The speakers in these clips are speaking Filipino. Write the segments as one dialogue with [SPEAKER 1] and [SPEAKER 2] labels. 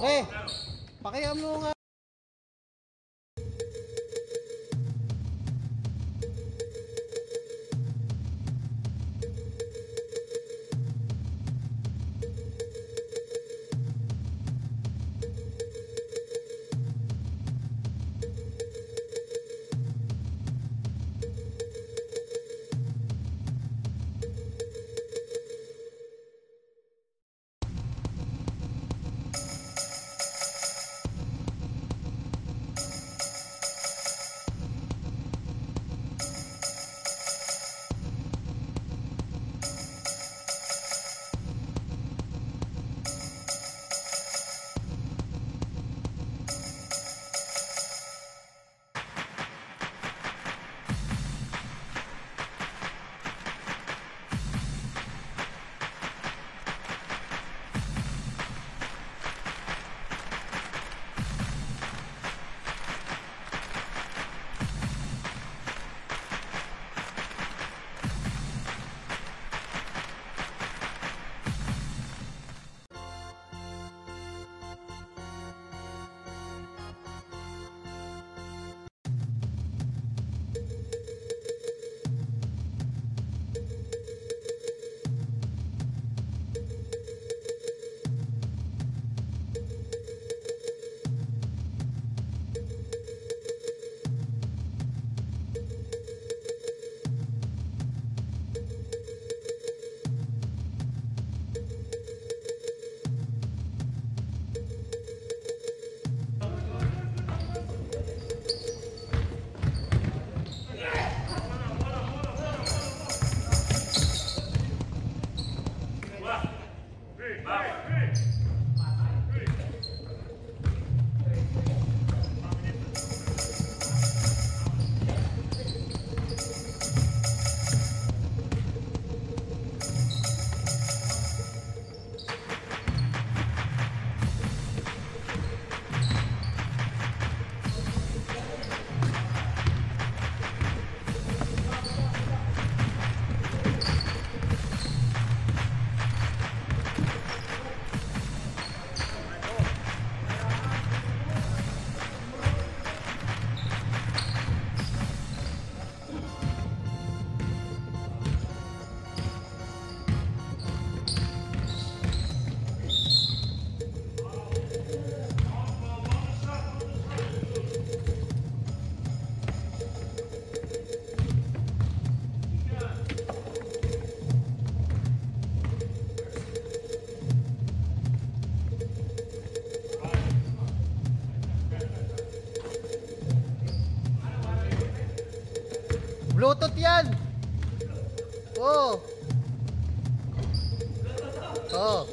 [SPEAKER 1] Pre, pakiam mo nga. Bluetooth yan. Oh. Oh.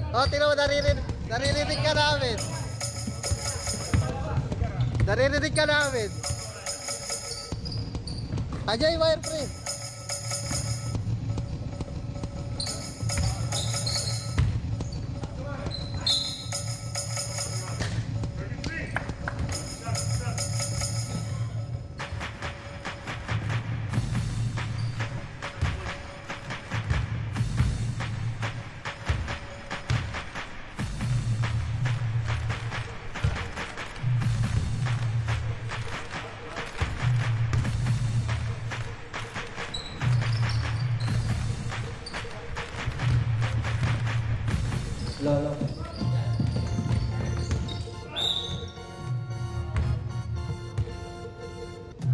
[SPEAKER 1] Oh, tingnan mo, naririnig ka namin. Naririnig ka namin. Ajay, wireframe. Lolo.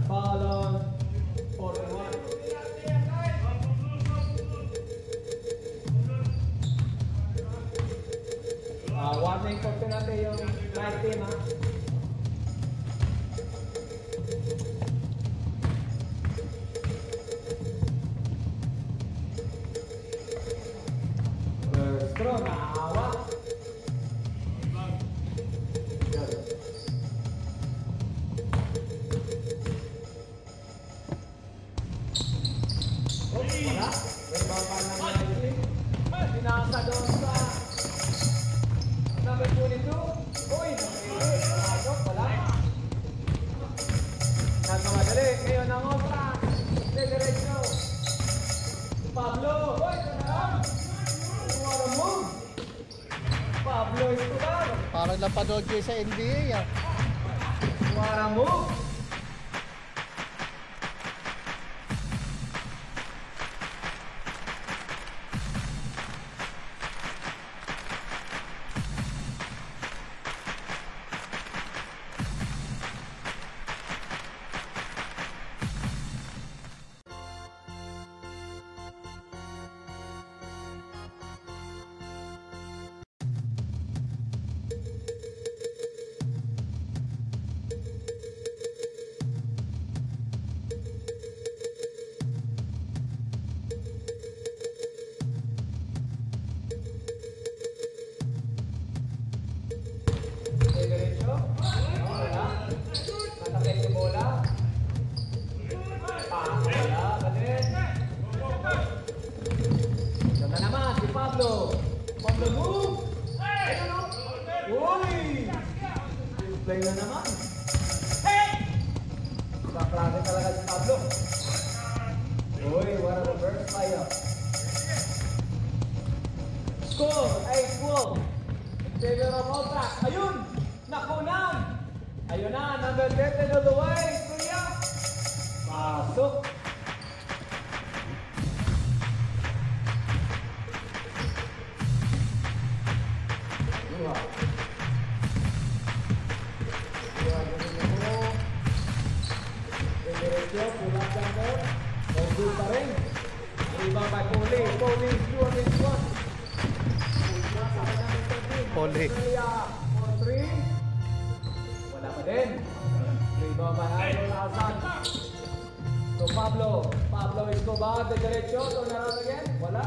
[SPEAKER 1] Follow 41. Warning po natin yung right team, ha? Bro, naawa. Wala. Baba na natin. Pinasa doon sa number 22. Uy, Pablo Escobar.
[SPEAKER 2] Parang napanood ko sa NBA ah.
[SPEAKER 1] What a move. Pablo move! Uy! Play na naman. Kaklase talaga si Pablo. Uy, what a reverse fire. Score! 8-12. Favor of Otak. Ayun! Nakunan! Ayun na, number 13 all the way. Kuya! Pasok! Pulang jangkau, mobil paring, rebound by Poli, Poli dua against one.
[SPEAKER 2] Poli.
[SPEAKER 1] 4-3, wala pa din. Rebound by Idol Hasan. So Pablo Escobar de derecho, turn around again, wala.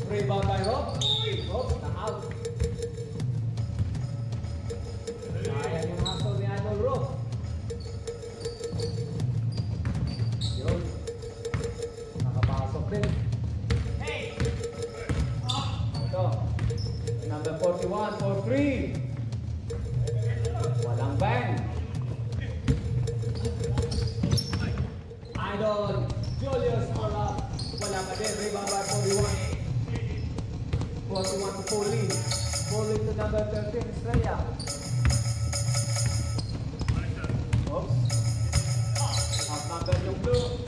[SPEAKER 1] Rebound by Rob, na out. Sayang yung hustle ni Idol Rob. Yun. Nakapasok din. Ito. Number 41, 4-3. Walang bang. Idol Julius Mola. Wala pa din. Rebound by 41. 41 to Poli. Poli to number 13, Estrella. Oops. Number yung blue.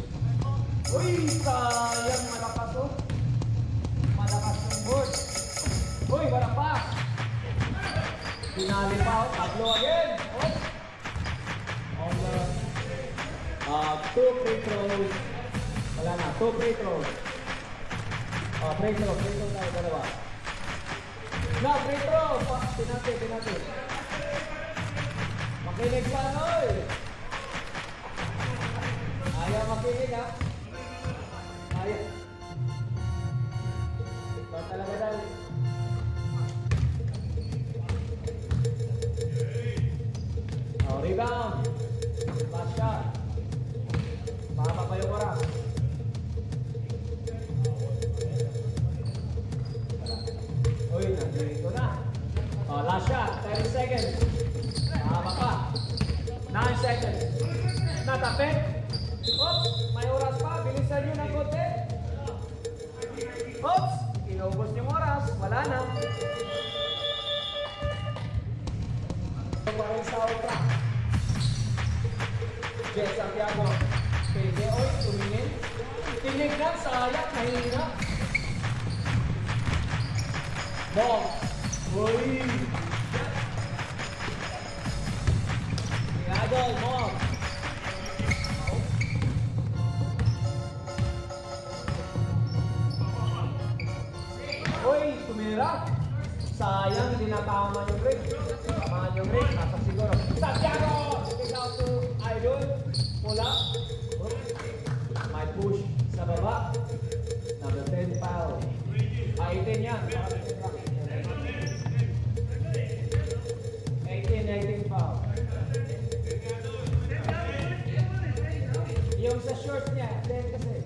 [SPEAKER 1] Uy, sayang, malakas oh. Malakas yung board. Uy, wala pa. Pinali pa oh. Pablo again. On the 2 free throws. Wala na, 2 free throws. Free throw tayo, dalawa. Na, free throw. Pinati. Makinig sa ano eh. Ayaw makinig ha. Ayaw. Ito talaga dahil. Rebound. Last shot. Mahaba pa yung oras. Uy, nandito na. Last shot. 30 seconds. Mahaba pa. 9 seconds. Natapit. Oops! May oras pa. Bilisan nyo ng konti. Oops! Inubos yung oras. Wala na. Parang sa otra. Jess Santiago. Pwede. Oy, tumingin. Tinig na. Sayang. Mahina. Ball. Uy! Idol, ball. Uy, tumira. Sayang, hindi natama yung break. Tamaan yung break, nasa siguro. Santiago! Take out to Idol. Mula. May push sa baba. Number 10 foul. 18 yan. 18 foul. Yung sa short niya, 10 kasi.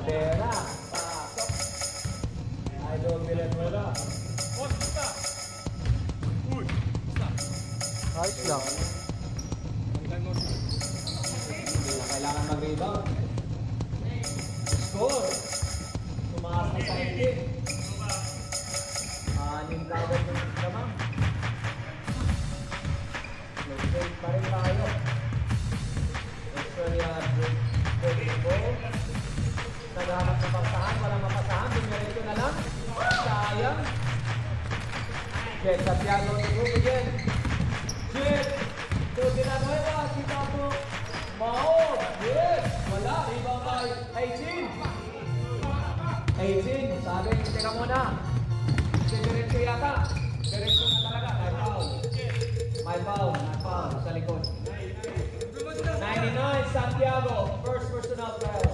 [SPEAKER 1] Pera, pasok. Idol Villanueva.
[SPEAKER 2] Ayos lang.
[SPEAKER 1] Kailangan mag-rebound. Score! Tumaas na sa 18. Anim kagad yung lamang. Nag-break pa rin tayo. Australia ready to go. Naghahanap ng pasahan, walang mapasahan. Binyarin ko na lang. Sayang. Jet Santiago to go again. Jet! To Dinanueva, kita po. Mao! Yes! Wala, rebound by 18. 18, sabi, teka muna. Diretso yata. Diretso na talaga. May foul sa likod. 99, Santiago. First personal foul.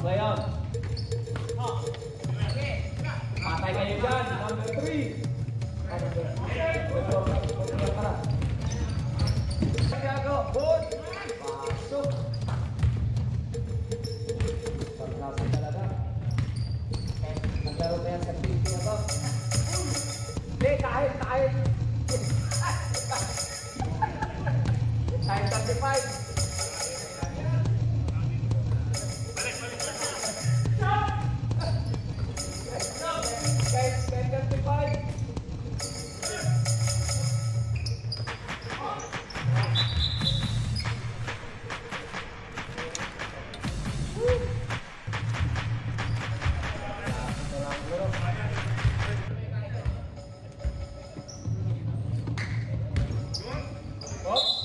[SPEAKER 1] Play on. Patay kayo dyan. Number 3. Santiago. Good. Pasok. Pagkasa talaga. Naglaro na yan sa TV na ba? Hindi, kahit. Kahit 35.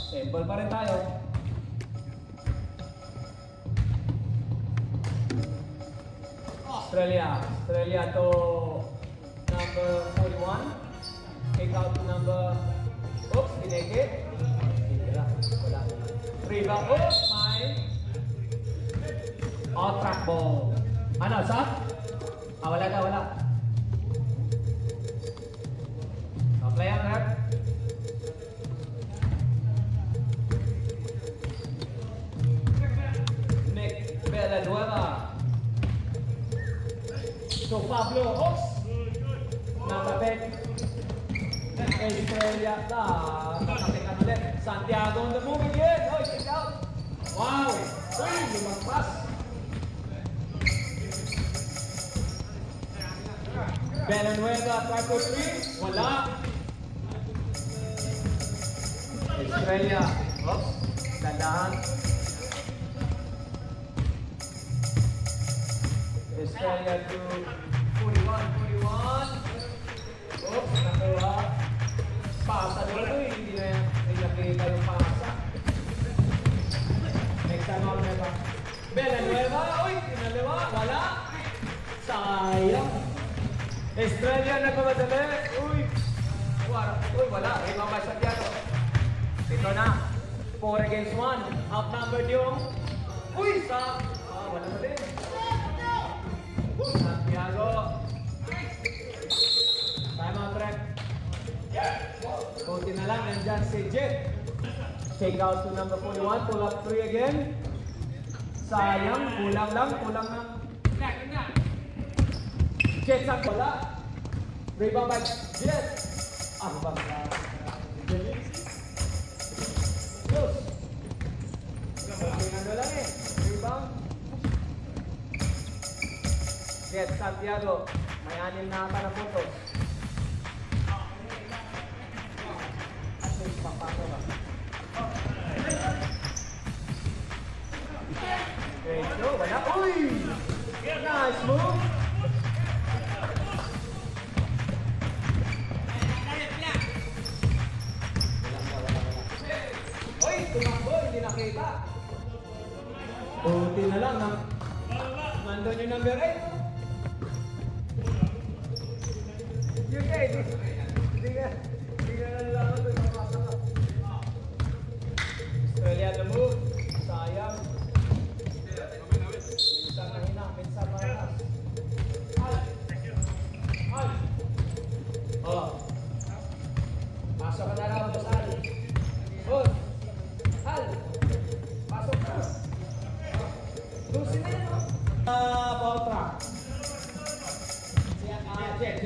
[SPEAKER 1] Simple pa rin tayo. Australia to number 41. Take out to number, oops, kinekit. Wala. Rebound, oops, may out-track ball. Ano, sa? Wala. Play on, rep. Villanueva. So Pablo, oops. Nakapit. Australia. Nakapikan ulit. Santiago on the move again. Oh, check out. Wow. Uy, lumagpas. Villanueva, try for 3. Wala. Australia. Oops. Dandahan. Australia to 41. Oops, nakuha. Pasa dito eh. Hindi na nakita yung pasa. Next time ako na ba? Villanueva. Uy, pinalawa. Wala. Sayang. Australia nagmamadali. Uy, wala. Rebound by Santiago. Ito na. 4 against 1. Outnumbered yung. Uy, wala na din. Santiago. Time out, rep. Kunti na lang, nandyan si Jet. Take out to number 41, pull up 3 again. Sayang, kulang lang. Jet sa wala. Rebound by Jet. Bang Close. Kunti na lang eh. Rebound. Jet Santiago, may 6 na ata na puntos. Okay, so wala. Uy! Nice move! Uy! Tumakbo, hindi nakita. Buti na lang. Nandun yung number 8. Okay, hindi ka nalaman doon sa pasok. Australia the move. Sayang. Minsan mahina, minsan malakas. Al! Oh. Pasok ka na raw, Al. Oh. Al! Pasok ka. Lusin na yan, oh. Ball track. Jet.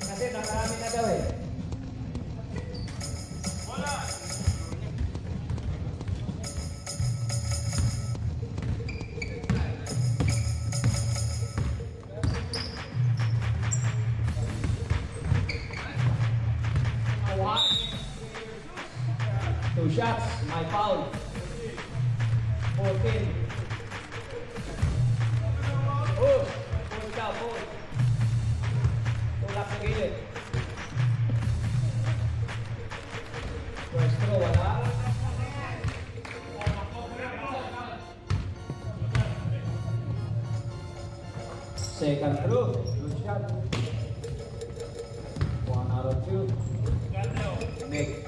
[SPEAKER 1] Kasi nakarami na daw eh. 2 shots, my foul. 14. Push. Push ka, push. Tulak sa gilid. First throw, wala. Second throw, good shot. 1 out of 2. Nick.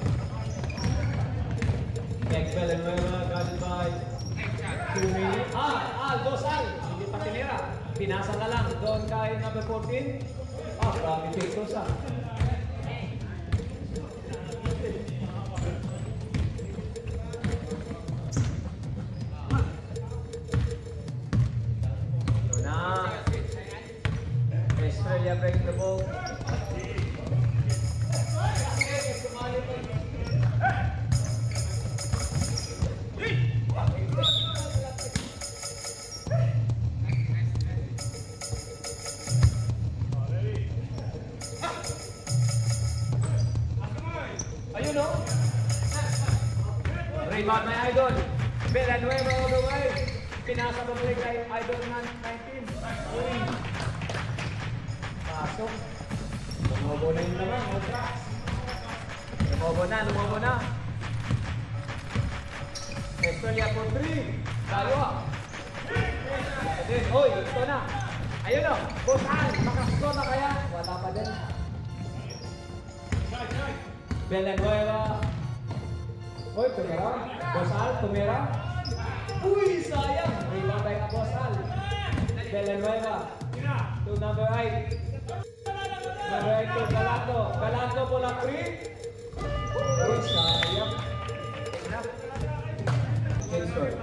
[SPEAKER 1] Next Villanueva, guarded by 2 minutes. Dos Al. Hindi pa tinira. Pinasa na lang. Doon kay number 14. Grabe pictures Australia breaking the ball. Ayun o. Rebound na Idol. Villanueva all the way. Pinasa pa balik kay Idol na 19. Uy. Pasok. Lumobo na yun naman. Lumobo na. Estonia for 3. Dalawa. Oy, ito na. Ayun o. Bosan. Makasiko na kaya. Wala pa din. Villanueva. Oy, tumira. Bosal, tumira. Uy, sayang. Rebound by Bosal. Villanueva. To number 8. Number 8 to Galando. Galando po lang 3. Uy, sayang. Kingsford.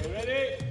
[SPEAKER 3] Ready?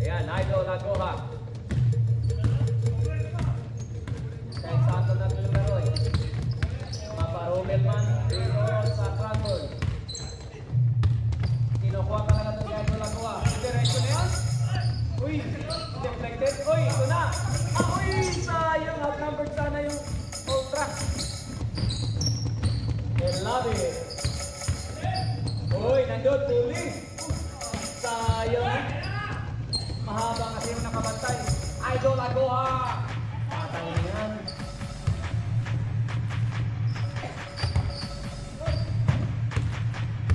[SPEAKER 1] Ayan, Idol Agoha. Kahit saan ko naglaro eh. Papa Romelman dito sa Cranford. Kinukuha ka na natin yung Idol Agoha. Diretso na yan. Uy, deflected. Uy, ito na. Uy, sayang. Outnumbered sana yung Ultra. I love it. Uy, nandun, tuli. Sayang. Mahaba kasi yung nakabantay. Idol Agoha. Patay yan.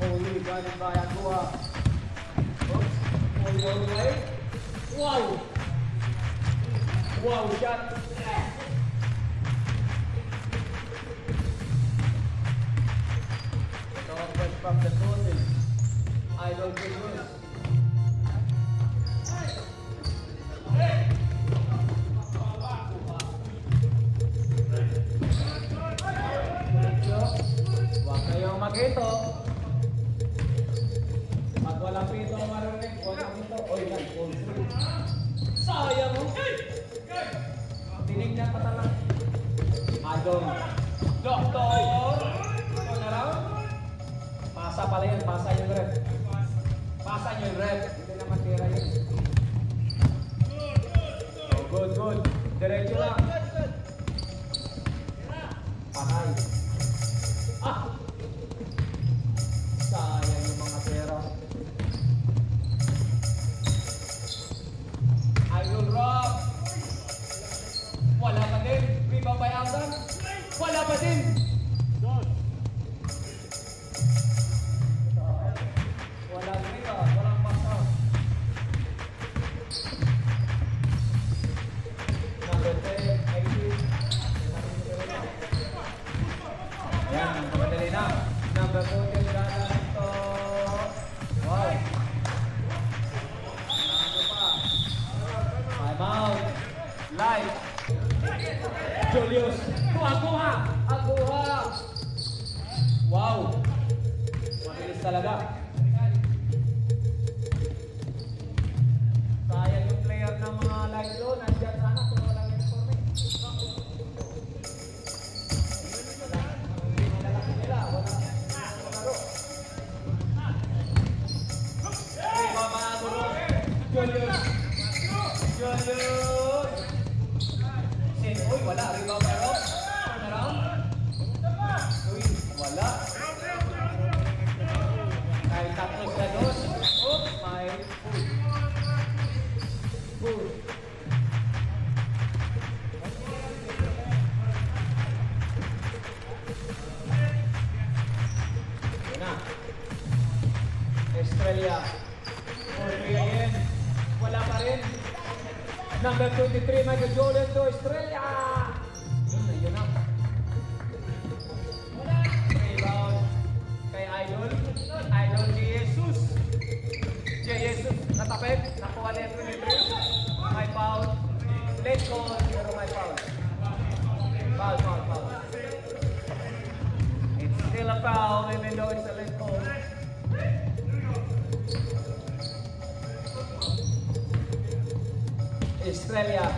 [SPEAKER 1] Holy God by Agoha. Oops. Holy all the way. Wow. Wow, shot. Northwest from the Toses. Idol Agoha. Huwag kayong mag-hito. Pag walang pito marinig, huwag kang hito. Oy, nag-full free. Sayang mo. Tinignan pa talaga. Adong. Doktor. Turn around. Pasa pala yan. Pasa yung ref. Pasa Julius. Kuha. Wow. Mabilis talaga. Sayang yung player ng mga light low. Nandiyan sana kung walang uniforme. Hindi nilalaki nila. Walang laro. Okay, mamaguro. Julius. Uy, wala. Rebound pero. Turn around. Uy, wala. Kahit tapos na doon. Oh, my food. Food. Yun na. Australia. 4-3 again. Wala pa rin. Number 23, Michael Jordan to Australia. Yun na. Rebound kay Idol. Idol Jesus. Jesus, natapit. Nakuha na yung 23. My foul. Late call, pero my foul. Foul. It's still a foul, even though it's a late call. Australia.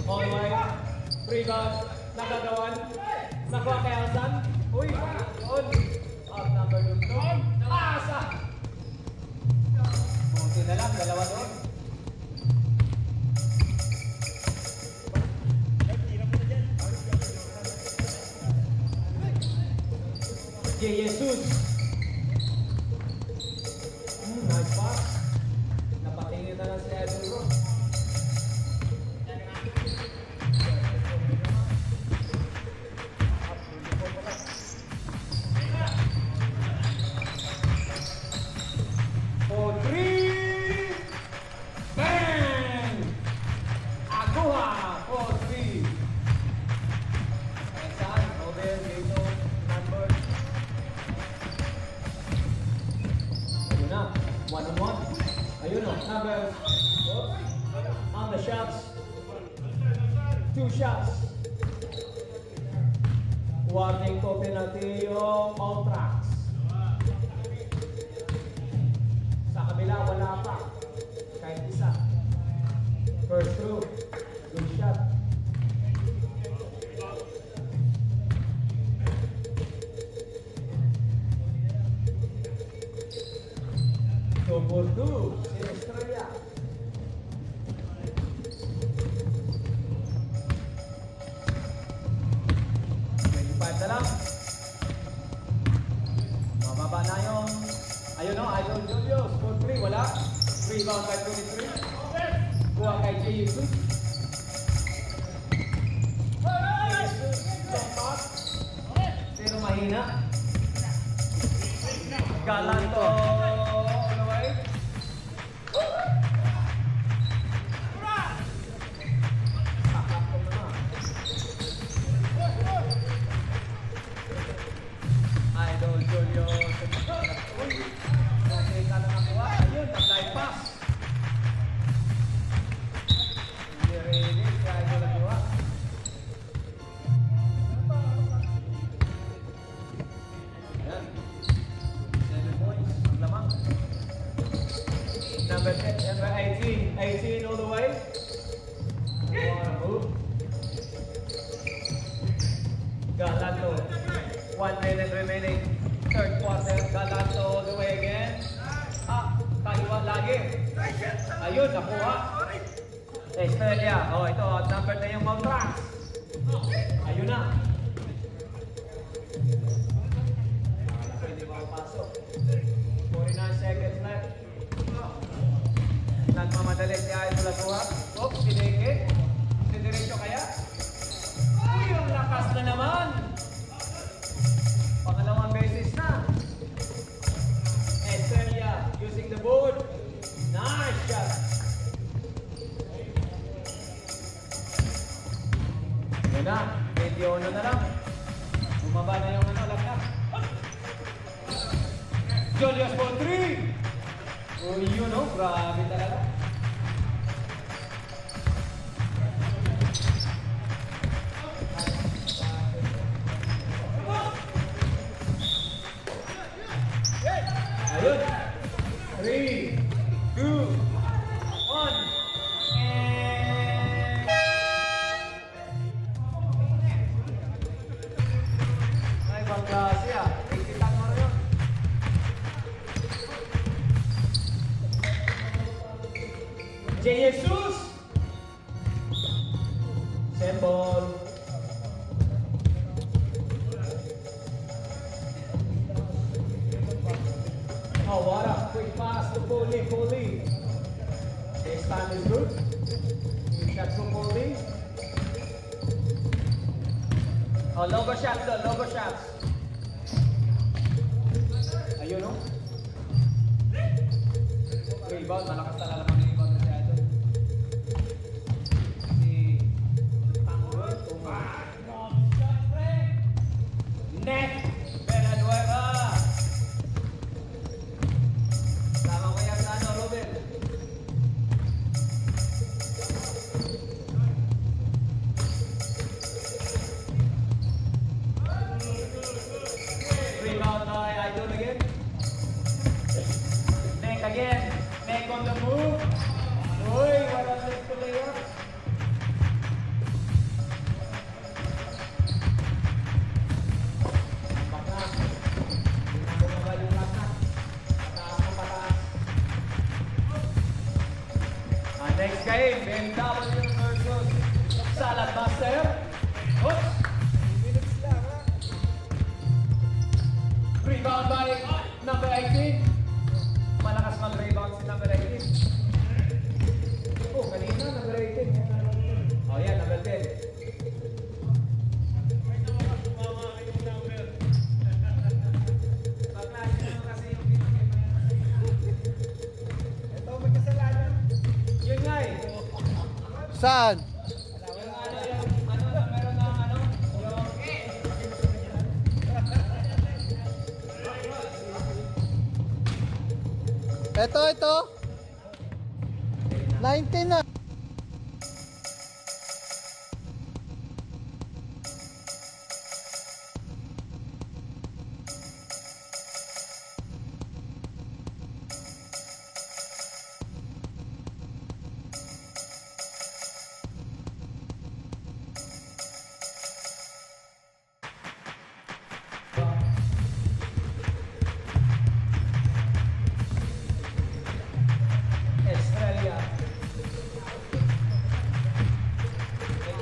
[SPEAKER 1] All the way. Rebound. Nagagawan. Nakuha kay Alsan. Uy. On. Up number 2. Asa. Buti na lang. Dalawa doon. Jesus. Nice pass. Napatingin na lang si Edwin Ross. On the shots. 2 shots. Warning ko penalty yung Ultrax. Sa kabila wala pa. Kahit isa. First through. Good shot. Double 2. Si Australia. Na lang. Mababa na yung ayun o, Idol Julius. 4-3, wala. Rebound by 23. Kuha kay Jesus. Pero mahina. Galanto. All the way. Idol Julius. Uy, okay ka na nakuha. Ayun, na-fly pass. Hindi ready, si Idol nakuha. Ayan. 7 points, ang lamang. Number 18. 18 all the way. Galanto. 1 minute remaining. Third quarter. Galanto all the way again. Kaliwa lagi. Ayun, nakuha. Australia. Oh, ito. Number na yung Ultrax. Ayun na. Pwede makapasok. 49 seconds left. Nagmamadali si Idol nakuha. Oops, pinigit. Didiretso kaya? Uy, ang lakas na naman. Pangalawang beses na. Australia using the board. Nice shot. Yan na. 21 na lang. Bumaba na yung lagnak. Julius for 3. Oh, yun o. Grabe talaga. J. Jesus. Sembol. Oh, what up? Quick pass to Poli. Poli. This time is good. Good shot from Poli. Oh, logo shots though, logo shots. Ayun, no? Rebound, malakas talaga ng rebound na si Idol. Si Tanggol, Net! Villanueva! Tama ko yan sa ano, Robin. Rebound by Idol again. Neck again. Neck on the move. Uy, walang left to lay up. Baka. Bumaba yung lakas. Pataas na pataas. Next game, BMW versus Salad Buster. Oops. Rebound by number 18. Malakas mag-rebound si number 18. Oh, kanina number 18. Oh, yan, number 10. Baklase naman kasi yung pinakit. Ito, may kasalanan. Yun nga eh.
[SPEAKER 2] Saan?
[SPEAKER 1] Yung ano, meron na ano, yung...
[SPEAKER 2] Ito. 19 na.
[SPEAKER 1] Estrella.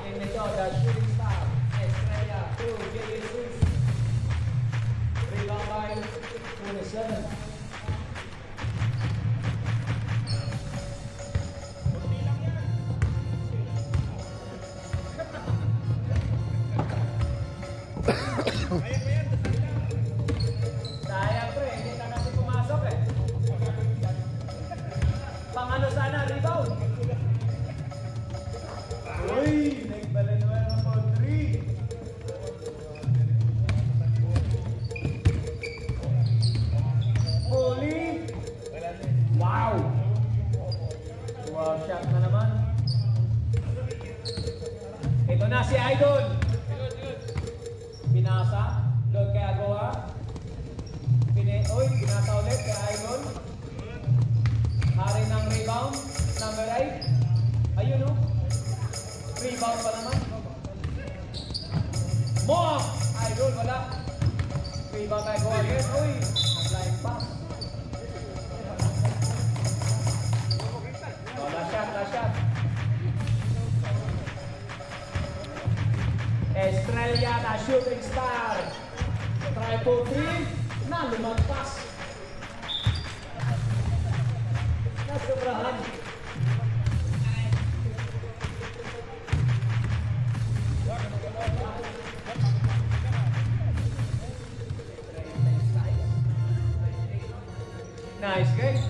[SPEAKER 1] And ito, the shooting star. Estrella to Jesus. Rebound by 27. Sayang pre, hindi na kasi pumasok eh. Pang ano sana, rebound. Uy, nagbalanwala ng ball 3. Poli. Wow. Wow shot na naman. Ito na si Idol. Pinasa. Doon kay Agoa. Pinasa ulit kay Idol. Hari ng rebound, number 8. Ayun o. Rebound pa naman. Moa! Idol, wala. Rebound tayo go again. Uy! Nag-line pass. Oh, last shot. Estrella, the shooting star. Try po 3. Na, lumagpas. Nasobrahan. Nice game.